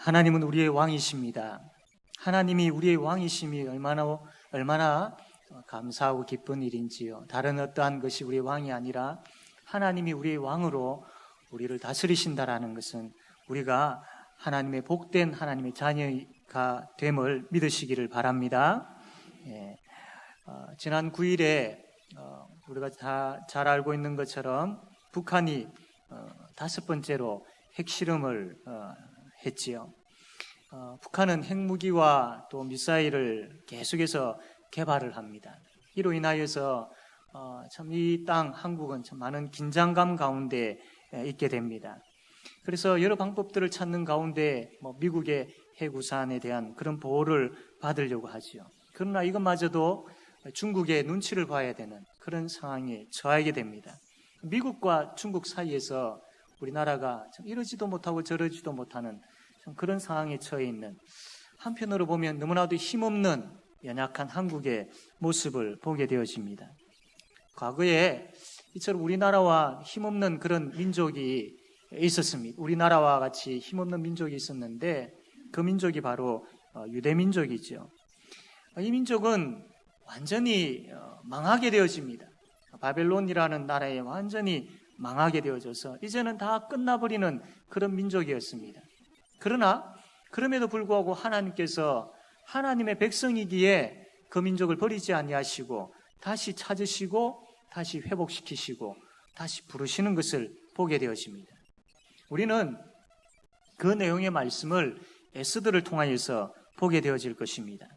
하나님은 우리의 왕이십니다. 하나님이 우리의 왕이심이 얼마나 감사하고 기쁜 일인지요. 다른 어떠한 것이 우리의 왕이 아니라 하나님이 우리의 왕으로 우리를 다스리신다라는 것은 우리가 하나님의 복된 하나님의 자녀가 됨을 믿으시기를 바랍니다. 지난 9일에 우리가 다 잘 알고 있는 것처럼 북한이 5번째로 핵실험을 했지요. 북한은 핵무기와 또 미사일을 계속해서 개발을 합니다. 이로 인하여서 참 이 땅 한국은 참 많은 긴장감 가운데 있게 됩니다. 그래서 여러 방법들을 찾는 가운데 미국의 핵우산에 대한 그런 보호를 받으려고 하지요. 그러나 이것마저도 중국의 눈치를 봐야 되는 그런 상황에 처하게 됩니다. 미국과 중국 사이에서 우리나라가 참 이러지도 못하고 저러지도 못하는 참 그런 상황에 처해 있는, 한편으로 보면 너무나도 힘없는 연약한 한국의 모습을 보게 되어집니다. 과거에 이처럼 우리나라와 힘없는 그런 민족이 있었습니다. 우리나라와 같이 힘없는 민족이 있었는데 그 민족이 바로 유대민족이죠. 이 민족은 완전히 망하게 되어집니다. 바벨론이라는 나라에 완전히 망하게 되어져서 이제는 다 끝나버리는 그런 민족이었습니다. 그러나 그럼에도 불구하고 하나님께서 하나님의 백성이기에 그 민족을 버리지 아니하시고 다시 찾으시고 다시 회복시키시고 다시 부르시는 것을 보게 되어집니다. 우리는 그 내용의 말씀을 에스더를 통하여서 보게 되어질 것입니다.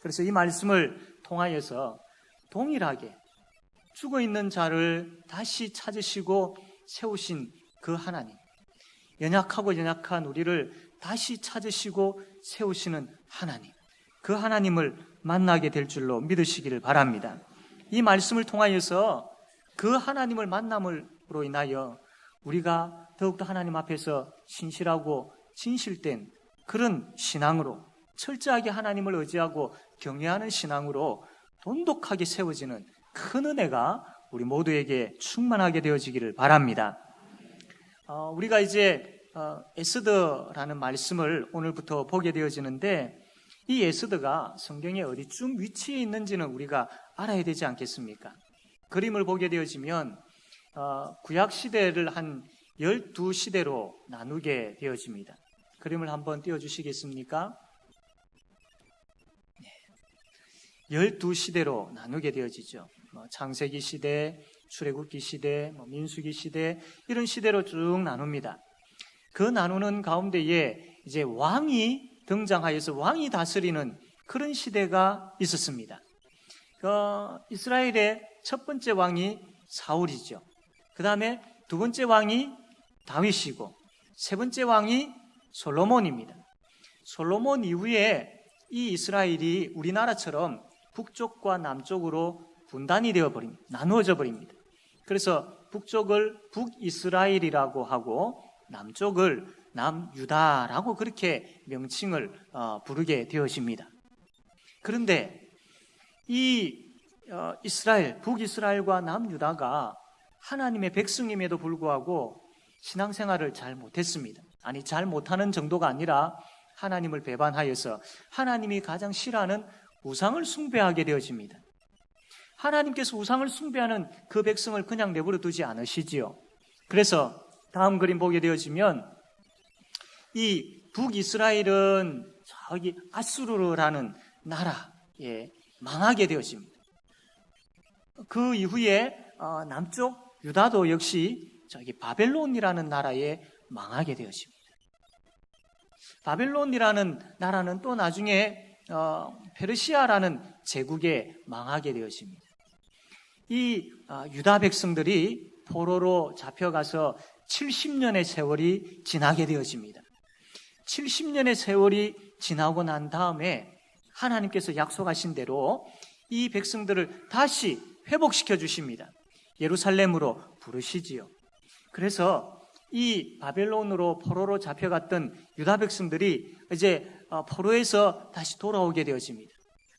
그래서 이 말씀을 통하여서 동일하게 죽어있는 자를 다시 찾으시고 세우신 그 하나님, 연약하고 연약한 우리를 다시 찾으시고 세우시는 하나님, 그 하나님을 만나게 될 줄로 믿으시기를 바랍니다. 이 말씀을 통하여서 그 하나님을 만남으로 인하여 우리가 더욱더 하나님 앞에서 신실하고 진실된 그런 신앙으로, 철저하게 하나님을 의지하고 경외하는 신앙으로 돈독하게 세워지는 큰 은혜가 우리 모두에게 충만하게 되어지기를 바랍니다. 우리가 이제 에스더라는 말씀을 오늘부터 보게 되어지는데, 이 에스더가 성경에 어디쯤 위치해 있는지는 우리가 알아야 되지 않겠습니까? 그림을 보게 되어지면 구약시대를 한 12시대로 나누게 되어집니다. 그림을 한번 띄워주시겠습니까? 12시대로 나누게 되어지죠. 창세기 시대, 출애굽기 시대, 민수기 시대, 이런 시대로 쭉 나눕니다. 그 나누는 가운데에 이제 왕이 등장하여서 왕이 다스리는 그런 시대가 있었습니다. 이스라엘의 첫 번째 왕이 사울이죠. 그 다음에 두 번째 왕이 다윗이고, 세 번째 왕이 솔로몬입니다. 솔로몬 이후에 이 이스라엘이 우리나라처럼 북쪽과 남쪽으로 분단이 되어버립니다. 나누어져 버립니다. 그래서 북쪽을 북이스라엘이라고 하고 남쪽을 남유다라고 그렇게 명칭을 부르게 되어집니다. 그런데 이 이스라엘, 북이스라엘과 남유다가 하나님의 백성임에도 불구하고 신앙생활을 잘 못했습니다. 아니, 잘 못하는 정도가 아니라 하나님을 배반하여서 하나님이 가장 싫어하는 우상을 숭배하게 되어집니다. 하나님께서 우상을 숭배하는 그 백성을 그냥 내버려 두지 않으시지요. 그래서 다음 그림 보게 되어지면 이 북이스라엘은 저기 아수르라는 나라에 망하게 되어집니다. 그 이후에 남쪽 유다도 역시 저기 바벨론이라는 나라에 망하게 되어집니다. 바벨론이라는 나라는 또 나중에 페르시아라는 제국에 망하게 되어집니다. 이 유다 백성들이 포로로 잡혀가서 70년의 세월이 지나게 되어집니다. 70년의 세월이 지나고 난 다음에 하나님께서 약속하신 대로 이 백성들을 다시 회복시켜 주십니다. 예루살렘으로 부르시지요. 그래서 이 바벨론으로 포로로 잡혀갔던 유다 백성들이 이제 포로에서 다시 돌아오게 되어집니다.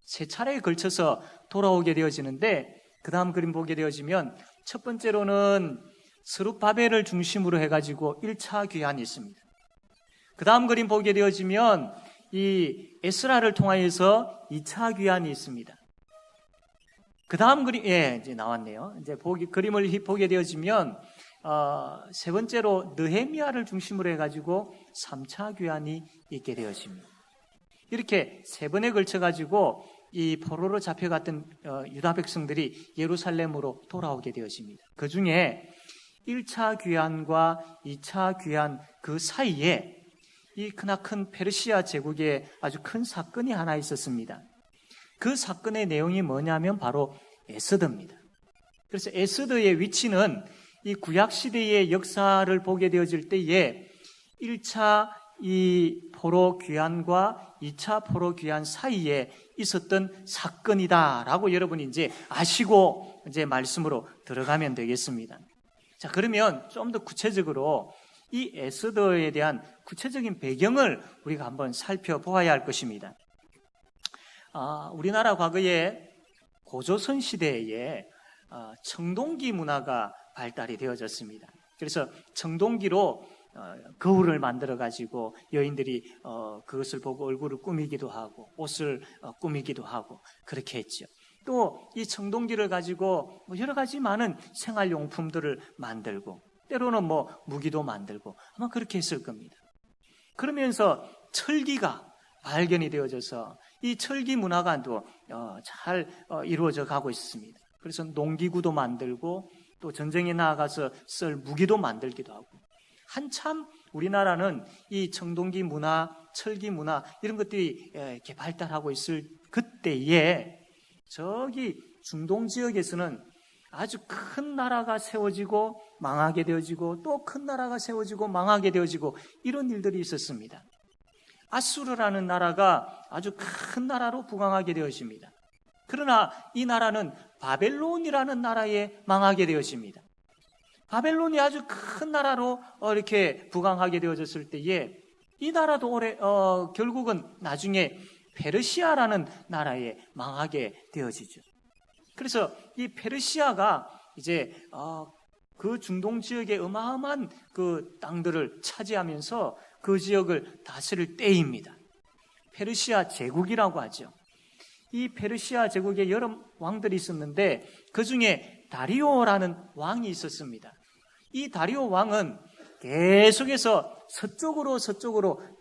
세 차례에 걸쳐서 돌아오게 되어지는데, 그 다음 그림 보게 되어지면 첫 번째로는 스룹바벨을 중심으로 해가지고 1차 귀환이 있습니다. 그 다음 그림 보게 되어지면 이 에스라를 통하여서 2차 귀환이 있습니다. 그 다음 그림, 이제 나왔네요. 이제 그림을 보게 되어지면, 세 번째로 느헤미야를 중심으로 해가지고 3차 귀환이 있게 되어집니다. 이렇게 세 번에 걸쳐가지고 이 포로로 잡혀갔던 유다 백성들이 예루살렘으로 돌아오게 되어집니다. 그 중에 1차 귀환과 2차 귀환 그 사이에 이 크나큰 페르시아 제국에 아주 큰 사건이 하나 있었습니다. 그 사건의 내용이 뭐냐면 바로 에스더입니다. 그래서 에스더의 위치는 이 구약시대의 역사를 보게 되어질 때에 1차 이 포로 귀환과 2차 포로 귀환 사이에 있었던 사건이다라고 여러분이 이제 아시고 이제 말씀으로 들어가면 되겠습니다. 자, 그러면 좀 더 구체적으로 이 에스더에 대한 구체적인 배경을 우리가 한번 살펴보아야 할 것입니다. 우리나라 과거에 고조선 시대에 청동기 문화가 발달이 되어졌습니다. 그래서 청동기로 거울을 만들어 가지고 여인들이 그것을 보고 얼굴을 꾸미기도 하고 옷을 꾸미기도 하고 그렇게 했죠. 또 이 청동기를 가지고 여러 가지 많은 생활용품들을 만들고 때로는 무기도 만들고 아마 그렇게 했을 겁니다. 그러면서 철기가 발견이 되어져서 이 철기 문화가 또 잘 이루어져 가고 있습니다. 그래서 농기구도 만들고 또 전쟁에 나아가서 쓸 무기도 만들기도 하고 한참 우리나라는 이 청동기 문화, 철기 문화 이런 것들이 이렇게 발달하고 있을 그때에 저기 중동 지역에서는 아주 큰 나라가 세워지고 망하게 되어지고 또 큰 나라가 세워지고 망하게 되어지고 이런 일들이 있었습니다. 아수르라는 나라가 아주 큰 나라로 부강하게 되어집니다. 그러나 이 나라는 바벨론이라는 나라에 망하게 되어집니다. 바벨론이 아주 큰 나라로 이렇게 부강하게 되어졌을 때에 이 나라도 결국은 나중에 페르시아라는 나라에 망하게 되어지죠. 그래서 이 페르시아가 이제 그 중동 지역의 어마어마한 그 땅들을 차지하면서 그 지역을 다스릴 때입니다. 페르시아 제국이라고 하죠. 이 페르시아 제국에 여러 왕들이 있었는데 그 중에 다리오라는 왕이 있었습니다. 이 다리오 왕은 계속해서 서쪽으로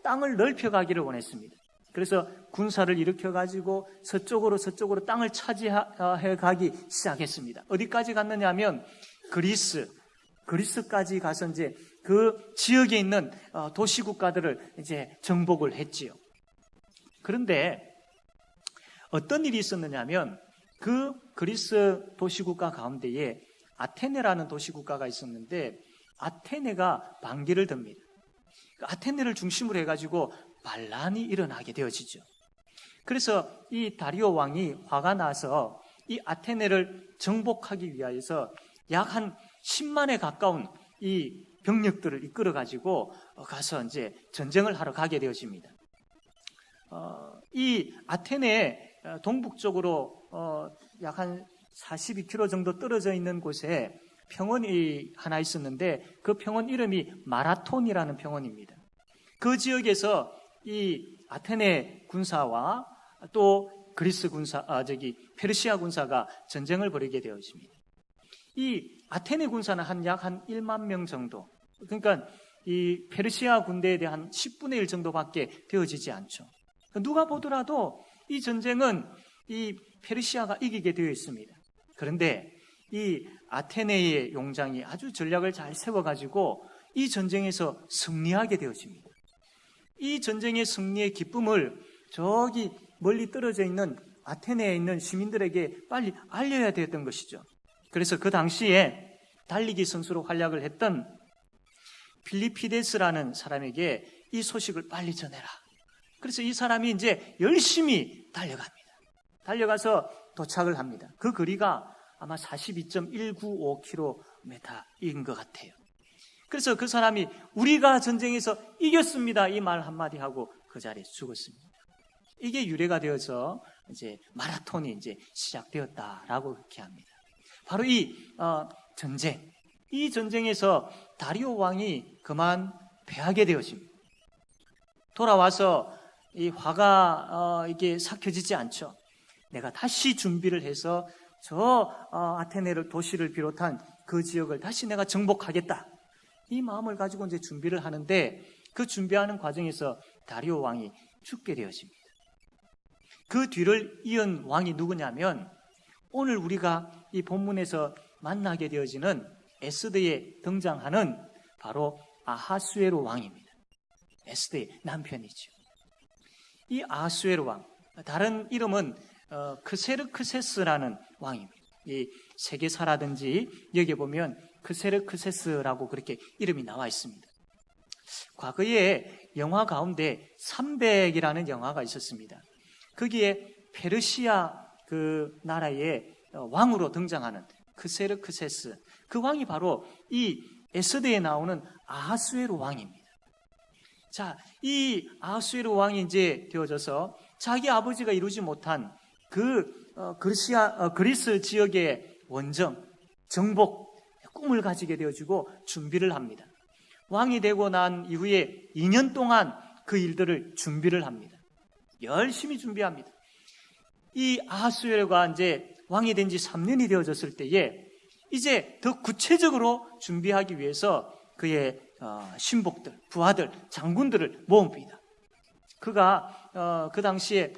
땅을 넓혀가기를 원했습니다. 그래서 군사를 일으켜가지고 서쪽으로 땅을 차지해 가기 시작했습니다. 어디까지 갔느냐 하면 그리스까지 가서 이제 그 지역에 있는 도시 국가들을 이제 정복을 했지요. 그런데 어떤 일이 있었느냐 하면 그 그리스 도시 국가 가운데에 아테네라는 도시 국가가 있었는데 아테네가 반기를 듭니다. 아테네를 중심으로 해가지고 반란이 일어나게 되어지죠. 그래서 이 다리오 왕이 화가 나서 이 아테네를 정복하기 위하여서 약 한 10만에 가까운 이 병력들을 이끌어 가지고 가서 이제 전쟁을 하러 가게 되어집니다. 이 아테네 동북쪽으로 약 한 42km 정도 떨어져 있는 곳에 평원이 하나 있었는데 그 평원 이름이 마라톤이라는 평원입니다. 그 지역에서 이 아테네 군사와 또 그리스 군사, 페르시아 군사가 전쟁을 벌이게 되어집니다. 이 아테네 군사는 약 한 1만 명 정도, 그러니까 이 페르시아 군대에 대한 10분의 1 정도밖에 되어지지 않죠. 누가 보더라도 이 전쟁은 이 페르시아가 이기게 되어 있습니다. 그런데 이 아테네의 용장이 아주 전략을 잘 세워가지고 이 전쟁에서 승리하게 되어집니다. 이 전쟁의 승리의 기쁨을 저기 멀리 떨어져 있는 아테네에 있는 시민들에게 빨리 알려야 되었던 것이죠. 그래서 그 당시에 달리기 선수로 활약을 했던 필리피데스라는 사람에게 이 소식을 빨리 전해라. 그래서 이 사람이 이제 열심히 달려갑니다. 달려가서 도착을 합니다. 그 거리가 아마 42.195km인 것 같아요. 그래서 그 사람이 우리가 전쟁에서 이겼습니다. 이 말 한마디 하고 그 자리에 죽었습니다. 이게 유래가 되어서 이제 마라톤이 이제 시작되었다라고 그렇게 합니다. 바로 이 전쟁, 이 전쟁에서 다리오 왕이 그만 패하게 되어집니다. 돌아와서 이 화가 이게 삭혀지지 않죠. 내가 다시 준비를 해서 저 아테네 도시를 비롯한 그 지역을 다시 내가 정복하겠다. 이 마음을 가지고 이제 준비를 하는데 그 준비하는 과정에서 다리오 왕이 죽게 되어집니다. 그 뒤를 이은 왕이 누구냐면 오늘 우리가 이 본문에서 만나게 되어지는 에스더에 등장하는 바로 아하수에로 왕입니다. 에스더의 남편이죠. 이 아하수에로 왕, 다른 이름은 크세르크세스라는 왕입니다. 이 세계사라든지 여기 보면 크세르크세스라고 그렇게 이름이 나와 있습니다. 과거에 영화 가운데 300이라는 영화가 있었습니다. 거기에 페르시아 그 나라의 왕으로 등장하는 크세르크세스, 그 왕이 바로 이 에스더에 나오는 아하수에로 왕입니다. 자, 이 아하수에로 왕이 이제 되어져서 자기 아버지가 이루지 못한 그 그리스 지역의 원정, 정복, 꿈을 가지게 되어지고 준비를 합니다. 왕이 되고 난 이후에 2년 동안 그 일들을 준비를 합니다. 열심히 준비합니다. 이 아하수에로가 이제 왕이 된 지 3년이 되어졌을 때에 이제 더 구체적으로 준비하기 위해서 그의 신복들, 부하들, 장군들을 모읍니다. 그가 그 당시에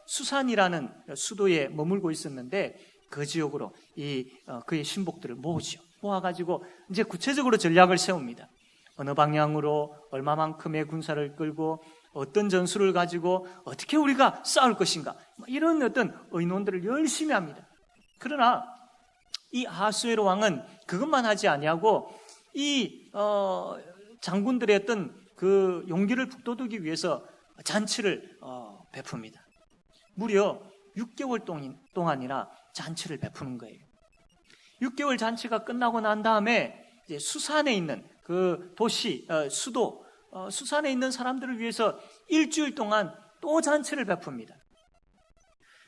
수산이라는 수도에 머물고 있었는데 그 지역으로 그의 신복들을 모으죠. 모아가지고 이제 구체적으로 전략을 세웁니다. 어느 방향으로 얼마만큼의 군사를 끌고 어떤 전술을 가지고 어떻게 우리가 싸울 것인가, 이런 어떤 의논들을 열심히 합니다. 그러나 이 아하수에로 왕은 그것만 하지 아니하고 이 장군들의 어떤 그 용기를 북돋우기 위해서 잔치를 베풉니다. 무려 6개월 동안이나 잔치를 베푸는 거예요. 6개월 잔치가 끝나고 난 다음에 이제 수산에 있는 그 도시, 수도, 수산에 있는 사람들을 위해서 일주일 동안 또 잔치를 베풉니다.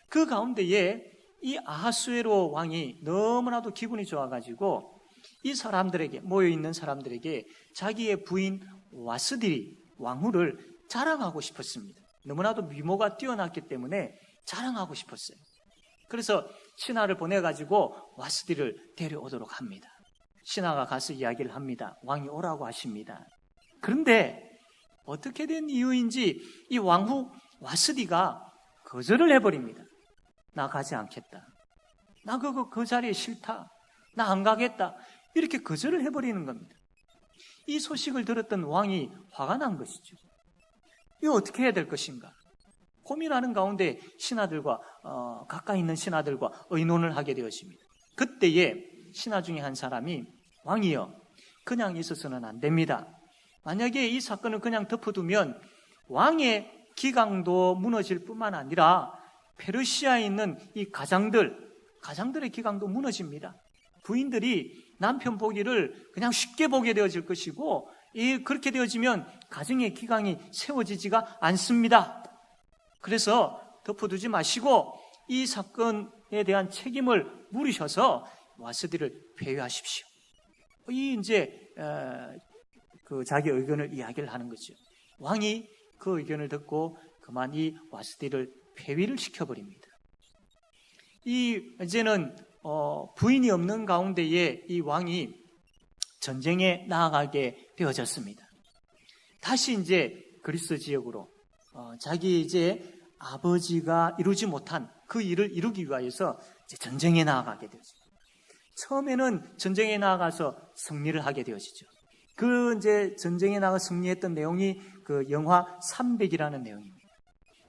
그 가운데에 이 아하수에로 왕이 너무나도 기분이 좋아가지고 이 사람들에게, 모여있는 사람들에게 자기의 부인 와스디 왕후를 자랑하고 싶었습니다. 너무나도 미모가 뛰어났기 때문에 자랑하고 싶었어요. 그래서 신하를 보내가지고 와스디를 데려오도록 합니다. 신하가 가서 이야기를 합니다. 왕이 오라고 하십니다. 그런데 어떻게 된 이유인지 이 왕후 와스디가 거절을 해버립니다. 나 가지 않겠다. 나 그 자리에 싫다. 나 안 가겠다. 이렇게 거절을 해버리는 겁니다. 이 소식을 들었던 왕이 화가 난 것이죠. 이거 어떻게 해야 될 것인가? 고민하는 가운데 신하들과 가까이 있는 신하들과 의논을 하게 되었습니다. 그때에 신하 중에 한 사람이 왕이여, 그냥 있어서는 안 됩니다. 만약에 이 사건을 그냥 덮어두면 왕의 기강도 무너질 뿐만 아니라 페르시아에 있는 이 가장들의 기강도 무너집니다. 부인들이 남편 보기를 그냥 쉽게 보게 되어질 것이고, 그렇게 되어지면 가정의 기강이 세워지지가 않습니다. 그래서 덮어두지 마시고 이 사건에 대한 책임을 물으셔서 와스디를 폐위하십시오. 이제 그 자기 의견을 이야기를 하는 거죠. 왕이 그 의견을 듣고 그만 이 와스디를 폐위를 시켜버립니다. 이제는 부인이 없는 가운데에 이 왕이 전쟁에 나아가게 되어졌습니다. 다시 이제 그리스 지역으로 자기 이제 아버지가 이루지 못한 그 일을 이루기 위하여서 이제 전쟁에 나아가게 되었습니다. 처음에는 전쟁에 나아가서 승리를 하게 되어지죠. 그 이제 전쟁에 나가 승리했던 내용이 그 영화 300이라는 내용입니다.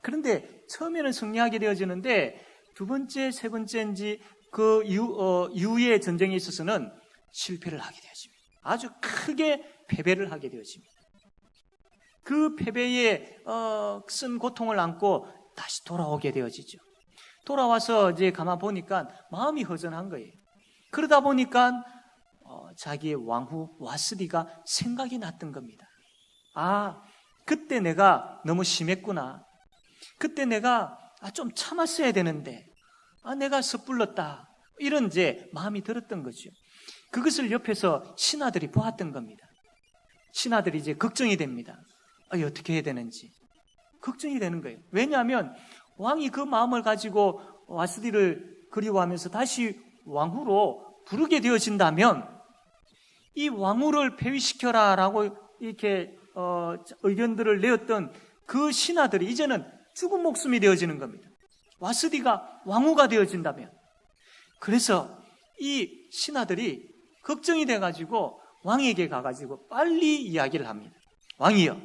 그런데 처음에는 승리하게 되어지는데 두 번째, 세 번째인지 그 이후의 전쟁에 있어서는 실패를 하게 되어집니다. 아주 크게 패배를 하게 되어집니다. 그 패배에 쓴 고통을 안고 다시 돌아오게 되어지죠. 돌아와서 이제 가만 보니까 마음이 허전한 거예요. 그러다 보니까 자기의 왕후 와스디가 생각이 났던 겁니다. 아, 그때 내가 너무 심했구나. 그때 내가 좀 참았어야 되는데 내가 섣불렀다. 이런 이제 마음이 들었던 거죠. 그것을 옆에서 신하들이 보았던 겁니다. 신하들이 이제 걱정이 됩니다. 어떻게 해야 되는지 걱정이 되는 거예요. 왜냐하면 왕이 그 마음을 가지고 와스디를 그리워하면서 다시 왕후로 부르게 되어진다면 이 왕후를 폐위시켜라라고 이렇게 의견들을 내었던 그 신하들이 이제는 죽은 목숨이 되어지는 겁니다. 와스디가 왕후가 되어진다면. 그래서 이 신하들이 걱정이 돼가지고 왕에게 가가지고 빨리 이야기를 합니다. 왕이여,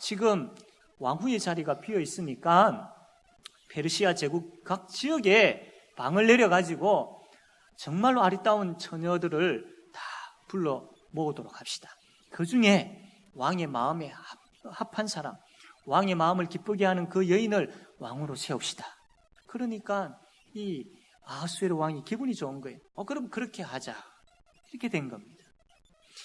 지금 왕후의 자리가 비어 있으니까 페르시아 제국 각 지역에 방을 내려가지고 정말로 아리따운 처녀들을 다 불러 모으도록 합시다. 그 중에 왕의 마음에 합한 사람, 왕의 마음을 기쁘게 하는 그 여인을 왕으로 세웁시다. 그러니까 이 아하수에로 왕이 기분이 좋은 거예요. 그럼 그렇게 하자. 이렇게 된 겁니다.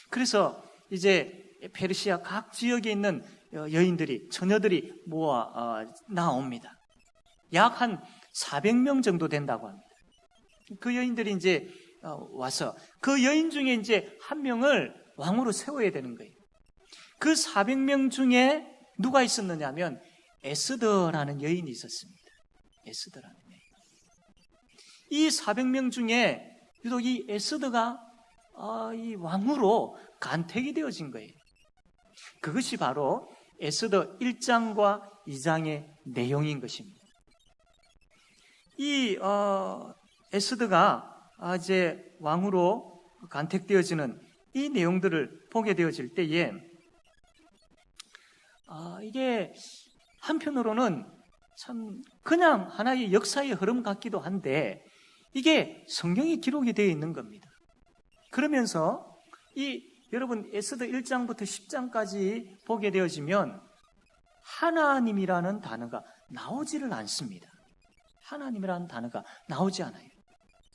그래서 이제 페르시아 각 지역에 있는 여인들이, 처녀들이 모아 나옵니다. 약 한 400명 정도 된다고 합니다. 그 여인들이 이제 와서 그 여인 중에 이제 한 명을 왕으로 세워야 되는 거예요. 그 400명 중에 누가 있었느냐면 에스더라는 여인이 있었습니다. 에스더라는 여인. 이 400명 중에 유독 이 에스더가 이 왕으로 간택이 되어진 거예요. 그것이 바로 에스더 1장과 2장의 내용인 것입니다. 이 에스더가 이제 왕으로 간택되어지는 이 내용들을 보게 되어질 때에 이게 한편으로는 참 그냥 하나의 역사의 흐름 같기도 한데 이게 성경에 기록이 되어 있는 겁니다. 그러면서 여러분 에스더 1장부터 10장까지 보게 되어지면 하나님이라는 단어가 나오지를 않습니다. 하나님이라는 단어가 나오지 않아요.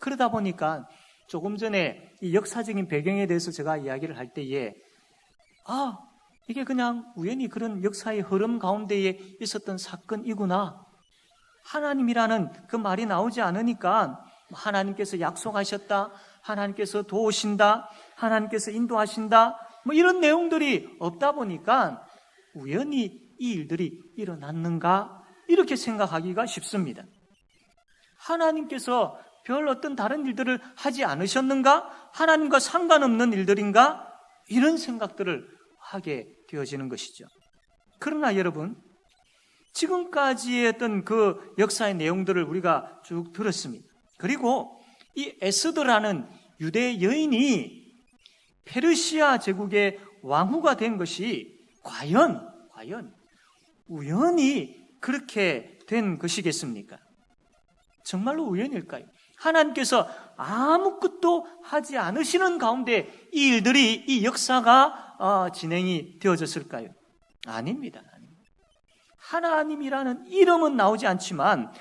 그러다 보니까 조금 전에 이 역사적인 배경에 대해서 제가 이야기를 할 때에 이게 그냥 우연히 그런 역사의 흐름 가운데에 있었던 사건이구나. 하나님이라는 그 말이 나오지 않으니까 하나님께서 약속하셨다, 하나님께서 도우신다, 하나님께서 인도하신다, 이런 내용들이 없다 보니까 우연히 이 일들이 일어났는가 이렇게 생각하기가 쉽습니다. 하나님께서 별 어떤 다른 일들을 하지 않으셨는가? 하나님과 상관없는 일들인가? 이런 생각들을 하게 되어지는 것이죠. 그러나 여러분, 지금까지의 어떤 그 역사의 내용들을 우리가 쭉 들었습니다. 그리고 이 에스더라는 유대 여인이 페르시아 제국의 왕후가 된 것이 과연 우연히 그렇게 된 것이겠습니까? 정말로 우연일까요? 하나님께서 아무것도 하지 않으시는 가운데 이 일들이, 이 역사가 진행이 되어졌을까요? 아닙니다. 하나님이라는 이름은 나오지 않지만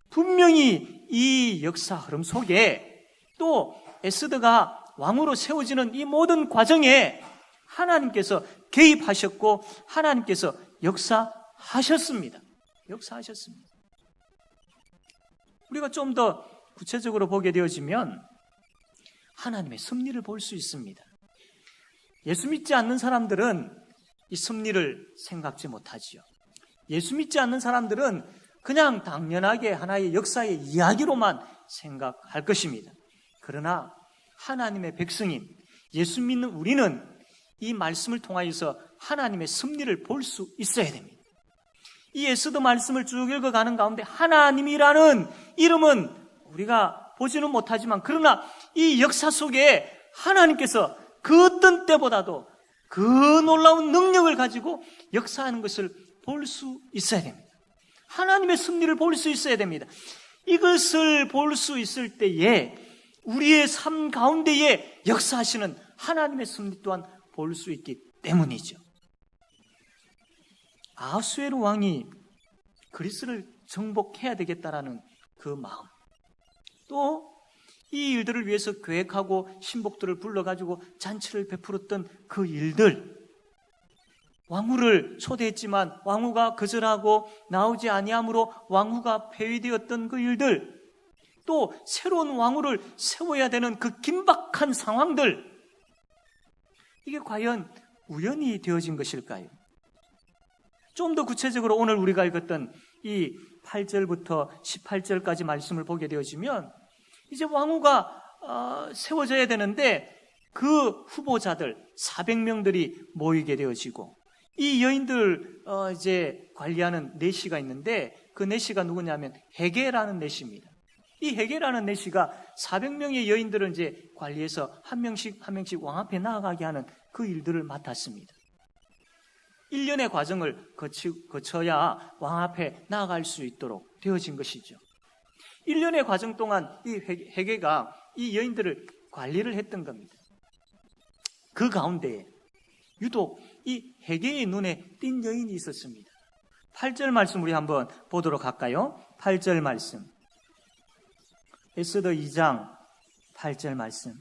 분명히 이 역사 흐름 속에 또 에스더가 왕으로 세워지는 이 모든 과정에 하나님께서 개입하셨고 하나님께서 역사하셨습니다. 우리가 좀 더 구체적으로 보게 되어지면 하나님의 섭리를 볼 수 있습니다. 예수 믿지 않는 사람들은 이 섭리를 생각지 못하지요. 예수 믿지 않는 사람들은 그냥 당연하게 하나의 역사의 이야기로만 생각할 것입니다. 그러나 하나님의 백성인 예수 믿는 우리는 이 말씀을 통하여서 하나님의 섭리를 볼 수 있어야 됩니다. 이 에스더 말씀을 쭉 읽어가는 가운데 하나님이라는 이름은 우리가 보지는 못하지만 그러나 이 역사 속에 하나님께서 그 어떤 때보다도 그 놀라운 능력을 가지고 역사하는 것을 볼 수 있어야 됩니다. 하나님의 섭리를 볼 수 있어야 됩니다. 이것을 볼 수 있을 때에 우리의 삶 가운데에 역사하시는 하나님의 섭리 또한 볼 수 있기 때문이죠. 아하수에로 왕이 그리스를 정복해야 되겠다라는 그 마음, 또 이 일들을 위해서 계획하고 신복들을 불러가지고 잔치를 베풀었던 그 일들, 왕후를 초대했지만 왕후가 거절하고 나오지 아니함으로 왕후가 폐위되었던 그 일들, 또 새로운 왕후를 세워야 되는 그 긴박한 상황들, 이게 과연 우연히 되어진 것일까요? 좀 더 구체적으로 오늘 우리가 읽었던 이 8절부터 18절까지 말씀을 보게 되어지면 이제 왕후가 세워져야 되는데 그 후보자들 400명들이 모이게 되어지고 이 여인들 이제 관리하는 내시가 있는데 그 내시가 누구냐면 헤게라는 내시입니다. 이 헤게라는 내시가 400명의 여인들을 이제 관리해서 한 명씩 왕 앞에 나아가게 하는 그 일들을 맡았습니다. 1년의 과정을 거쳐야 왕 앞에 나아갈 수 있도록 되어진 것이죠. 1년의 과정 동안 이 헤게가 이 여인들을 관리를 했던 겁니다. 그 가운데 유독 이 헤게의 눈에 띈 여인이 있었습니다. 8절 말씀 우리 한번 보도록 할까요? 8절 말씀. 에스더 2장 8절 말씀.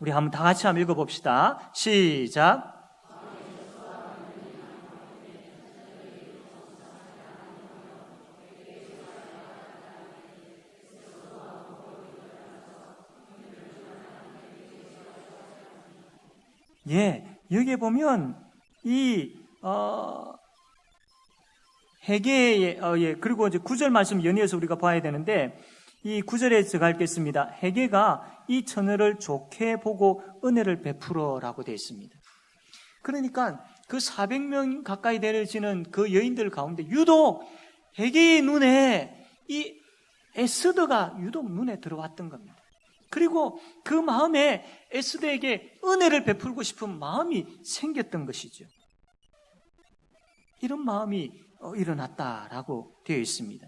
우리 한번 다 같이 한번 읽어봅시다. 시작. 여기에 보면 이 헤게의 그리고 이제 9절 말씀 연이어서 우리가 봐야 되는데 이 9절에 제가 읽겠습니다. 헤게가 이 처녀를 좋게 보고 은혜를 베풀어라고 되어 있습니다. 그러니까 그 400명 가까이 되어지는 그 여인들 가운데 유독 헤게의 눈에 이 에스더가 유독 눈에 들어왔던 겁니다. 그리고 그 마음에 에스더에게 은혜를 베풀고 싶은 마음이 생겼던 것이죠. 이런 마음이 일어났다라고 되어 있습니다.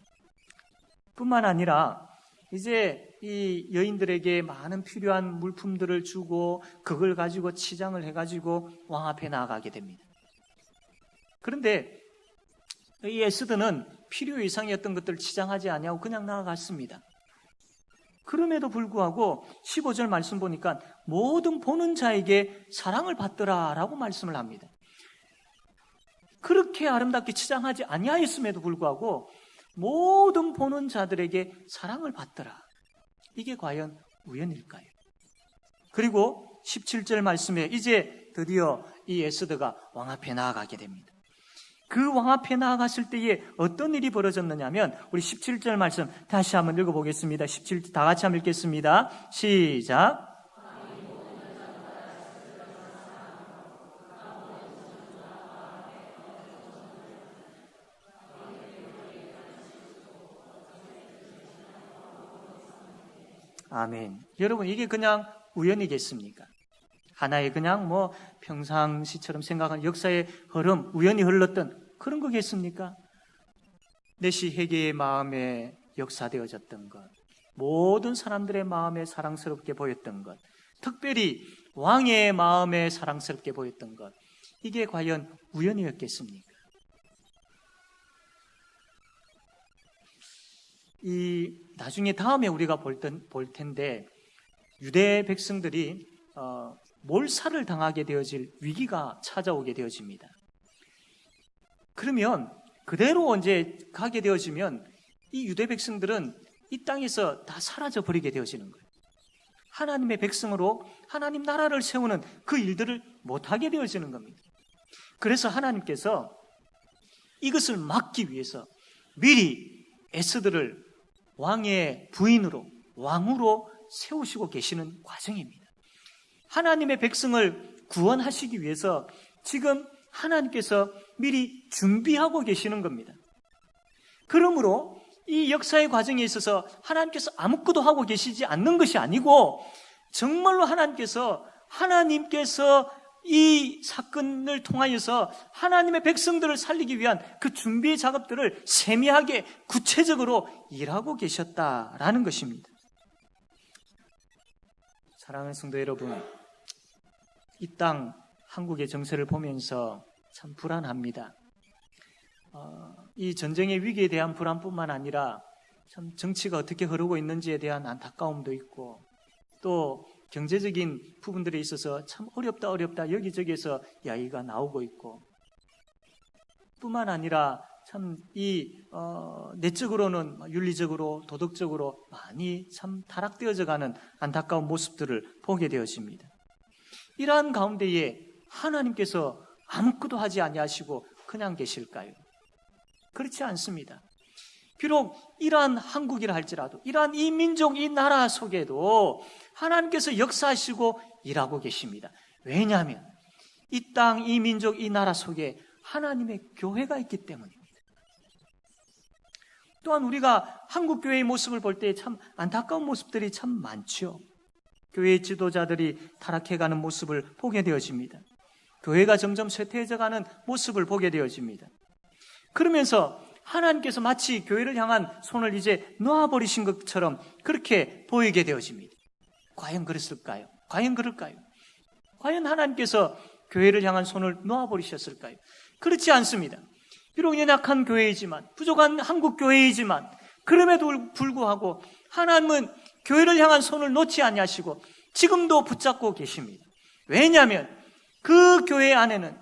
뿐만 아니라 이제 이 여인들에게 많은 필요한 물품들을 주고 그걸 가지고 치장을 해가지고 왕 앞에 나아가게 됩니다. 그런데 이 에스더는 필요 이상이었던 것들을 치장하지 아니하고 그냥 나아갔습니다. 그럼에도 불구하고 15절 말씀 보니까 모든 보는 자에게 사랑을 받더라라고 말씀을 합니다. 그렇게 아름답게 치장하지 아니하였음에도 불구하고 모든 보는 자들에게 사랑을 받더라. 이게 과연 우연일까요? 그리고 17절 말씀에 이제 드디어 이 에스더가 왕 앞에 나아가게 됩니다. 그 왕 앞에 나아갔을 때에 어떤 일이 벌어졌느냐 하면 우리 17절 말씀 다시 한번 읽어보겠습니다. 17절 다 같이 한번 읽겠습니다. 시작. 아멘. 여러분 이게 그냥 우연이겠습니까? 하나의 그냥 평상시처럼 생각하는 역사의 흐름, 우연히 흘렀던 그런 거겠습니까? 내시 헤게의 마음에 역사되어졌던 것, 모든 사람들의 마음에 사랑스럽게 보였던 것, 특별히 왕의 마음에 사랑스럽게 보였던 것, 이게 과연 우연이었겠습니까? 나중에 다음에 우리가 볼 텐데 유대 백성들이 몰살을 당하게 되어질 위기가 찾아오게 되어집니다. 그러면 그대로 이제 가게 되어지면 이 유대 백성들은 이 땅에서 다 사라져 버리게 되어지는 거예요. 하나님의 백성으로 하나님 나라를 세우는 그 일들을 못하게 되어지는 겁니다. 그래서 하나님께서 이것을 막기 위해서 미리 에스더를 왕의 부인으로 왕으로 세우시고 계시는 과정입니다. 하나님의 백성을 구원하시기 위해서 지금 하나님께서 미리 준비하고 계시는 겁니다. 그러므로 이 역사의 과정에 있어서 하나님께서 아무것도 하고 계시지 않는 것이 아니고 정말로 하나님께서 이 사건을 통하여서 하나님의 백성들을 살리기 위한 그 준비 작업들을 세미하게 구체적으로 일하고 계셨다라는 것입니다. 사랑하는 성도 여러분, 이 땅 한국의 정세를 보면서 참 불안합니다. 이 전쟁의 위기에 대한 불안뿐만 아니라 참 정치가 어떻게 흐르고 있는지에 대한 안타까움도 있고 또 경제적인 부분들에 있어서 참 어렵다 여기저기에서 이야기가 나오고 있고 뿐만 아니라 참 내적으로는 윤리적으로 도덕적으로 많이 참 타락되어져가는 안타까운 모습들을 보게 되어집니다. 이러한 가운데에 하나님께서 아무것도 하지 아니하시고 그냥 계실까요? 그렇지 않습니다. 비록 이러한 한국이라 할지라도 이러한 이 민족, 이 나라 속에도 하나님께서 역사하시고 일하고 계십니다. 왜냐하면 이 땅, 이 민족, 이 나라 속에 하나님의 교회가 있기 때문입니다. 또한 우리가 한국 교회의 모습을 볼 때 참 안타까운 모습들이 참 많죠. 교회의 지도자들이 타락해가는 모습을 보게 되어집니다. 교회가 점점 쇠퇴해져가는 모습을 보게 되어집니다. 그러면서 하나님께서 마치 교회를 향한 손을 이제 놓아버리신 것처럼 그렇게 보이게 되어집니다. 과연 그랬을까요? 과연 그럴까요? 과연 하나님께서 교회를 향한 손을 놓아버리셨을까요? 그렇지 않습니다. 비록 연약한 교회이지만, 부족한 한국 교회이지만, 그럼에도 불구하고 하나님은 교회를 향한 손을 놓지 아니하시고 지금도 붙잡고 계십니다. 왜냐하면 그 교회 안에는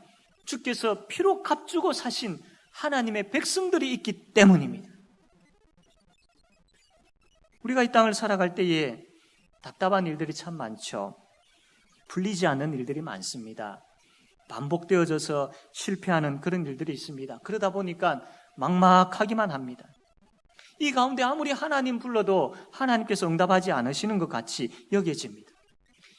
주께서 피로 값주고 사신 하나님의 백성들이 있기 때문입니다. 우리가 이 땅을 살아갈 때에 답답한 일들이 참 많죠. 풀리지 않는 일들이 많습니다. 반복되어져서 실패하는 그런 일들이 있습니다. 그러다 보니까 막막하기만 합니다. 이 가운데 아무리 하나님 불러도 하나님께서 응답하지 않으시는 것 같이 여겨집니다.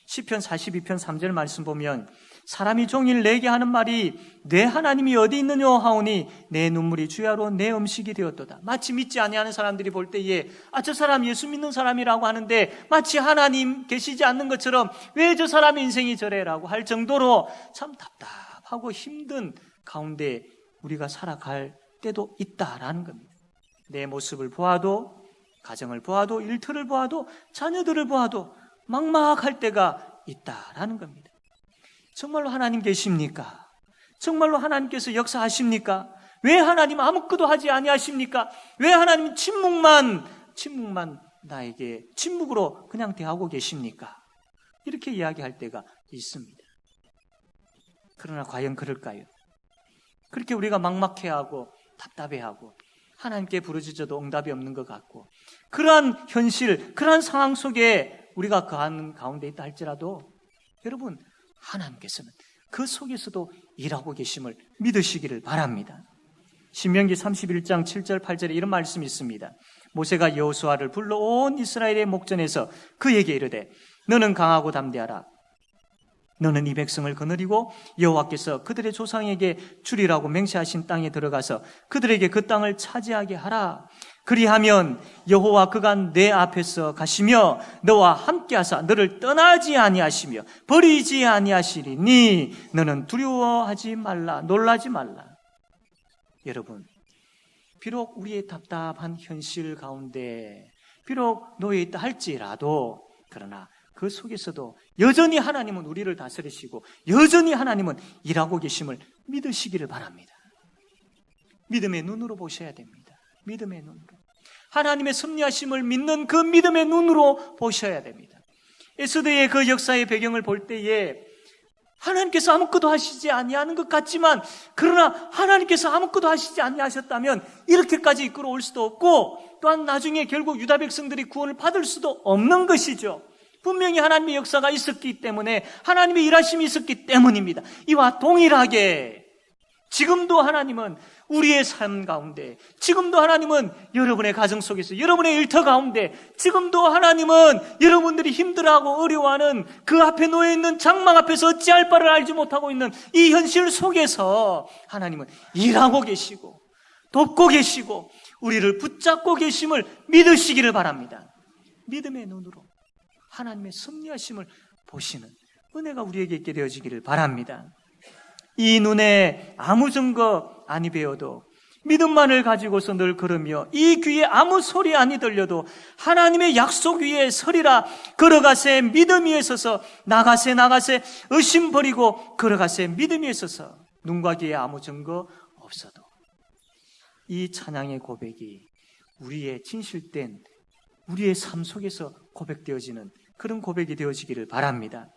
시편 42편 3절 말씀 보면 사람이 종일 내게 하는 말이 내 하나님이 어디 있느냐 하오니 내 눈물이 주야로 내 음식이 되었도다. 마치 믿지 아니하는 사람들이 볼 때에 저 사람 예수 믿는 사람이라고 하는데 마치 하나님 계시지 않는 것처럼 왜 저 사람의 인생이 저래라고 할 정도로 참 답답하고 힘든 가운데 우리가 살아갈 때도 있다라는 겁니다. 내 모습을 보아도, 가정을 보아도, 일터를 보아도, 자녀들을 보아도 막막할 때가 있다라는 겁니다. 정말로 하나님 계십니까? 정말로 하나님께서 역사하십니까? 왜 하나님 아무것도 하지 아니하십니까? 왜 하나님 침묵만 나에게 침묵으로 그냥 대하고 계십니까? 이렇게 이야기할 때가 있습니다. 그러나 과연 그럴까요? 그렇게 우리가 막막해하고 답답해하고 하나님께 부르짖어도 응답이 없는 것 같고 그러한 현실, 그러한 상황 속에 우리가 거하는 가운데 있다 할지라도 여러분 하나님께서는 그 속에서도 일하고 계심을 믿으시기를 바랍니다. 신명기 31장 7절 8절에 이런 말씀이 있습니다. 모세가 여호수아를 불러 온 이스라엘의 목전에서 그에게 이르되 너는 강하고 담대하라. 너는 이 백성을 거느리고 여호와께서 그들의 조상에게 주리라고 맹세하신 땅에 들어가서 그들에게 그 땅을 차지하게 하라. 그리하면 여호와 그가 내 앞에서 가시며 너와 함께하사 너를 떠나지 아니하시며 버리지 아니하시리니 너는 두려워하지 말라, 놀라지 말라. 여러분, 비록 우리의 답답한 현실 가운데 비록 놓여 있다 할지라도 그러나 그 속에서도 여전히 하나님은 우리를 다스리시고 여전히 하나님은 일하고 계심을 믿으시기를 바랍니다. 믿음의 눈으로 보셔야 됩니다. 믿음의 눈으로. 하나님의 섭리하심을 믿는 그 믿음의 눈으로 보셔야 됩니다. 에스더의 그 역사의 배경을 볼 때에 하나님께서 아무것도 하시지 아니하는 것 같지만 그러나 하나님께서 아무것도 하시지 아니하셨다면 이렇게까지 이끌어올 수도 없고 또한 나중에 결국 유다 백성들이 구원을 받을 수도 없는 것이죠. 분명히 하나님의 역사가 있었기 때문에 하나님의 일하심이 있었기 때문입니다. 이와 동일하게 지금도 하나님은 우리의 삶 가운데, 지금도 하나님은 여러분의 가정 속에서, 여러분의 일터 가운데, 지금도 하나님은 여러분들이 힘들어하고 어려워하는 그 앞에 놓여있는 장막 앞에서 어찌할 바를 알지 못하고 있는 이 현실 속에서 하나님은 일하고 계시고 돕고 계시고 우리를 붙잡고 계심을 믿으시기를 바랍니다. 믿음의 눈으로 하나님의 섭리하심을 보시는 은혜가 우리에게 있게 되어지기를 바랍니다. 이 눈에 아무 증거 아니 배워도 믿음만을 가지고서 늘 걸으며 이 귀에 아무 소리 아니 들려도 하나님의 약속 위에 서리라. 걸어가세 믿음 위에 서서 나가세 의심 버리고 걸어가세 믿음 위에 서서 눈과 귀에 아무 증거 없어도 이 찬양의 고백이 우리의 진실된 우리의 삶 속에서 고백되어지는 그런 고백이 되어지기를 바랍니다.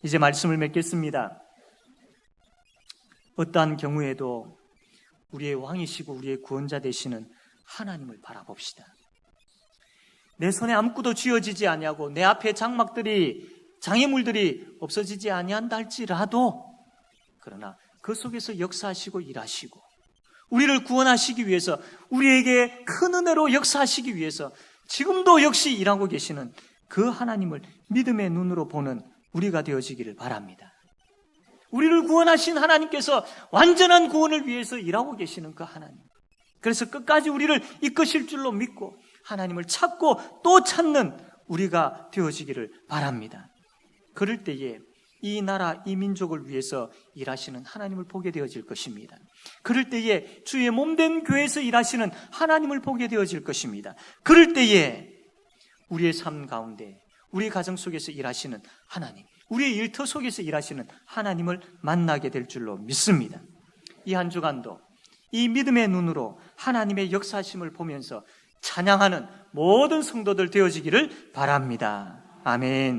이제 말씀을 맺겠습니다. 어떠한 경우에도 우리의 왕이시고 우리의 구원자 되시는 하나님을 바라봅시다. 내 손에 아무것도 쥐어지지 아니하고 내 앞에 장막들이 장애물들이 없어지지 아니한다 할지라도 그러나 그 속에서 역사하시고 일하시고 우리를 구원하시기 위해서 우리에게 큰 은혜로 역사하시기 위해서 지금도 역시 일하고 계시는 그 하나님을 믿음의 눈으로 보는 우리가 되어지기를 바랍니다. 우리를 구원하신 하나님께서 완전한 구원을 위해서 일하고 계시는 그 하나님, 그래서 끝까지 우리를 이끄실 줄로 믿고 하나님을 찾고 또 찾는 우리가 되어지기를 바랍니다. 그럴 때에 이 나라, 이 민족을 위해서 일하시는 하나님을 보게 되어질 것입니다. 그럴 때에 주의 몸된 교회에서 일하시는 하나님을 보게 되어질 것입니다. 그럴 때에 우리의 삶 가운데, 우리 가정 속에서 일하시는 하나님, 우리의 일터 속에서 일하시는 하나님을 만나게 될 줄로 믿습니다. 이 한 주간도 이 믿음의 눈으로 하나님의 역사하심을 보면서 찬양하는 모든 성도들 되어지기를 바랍니다. 아멘.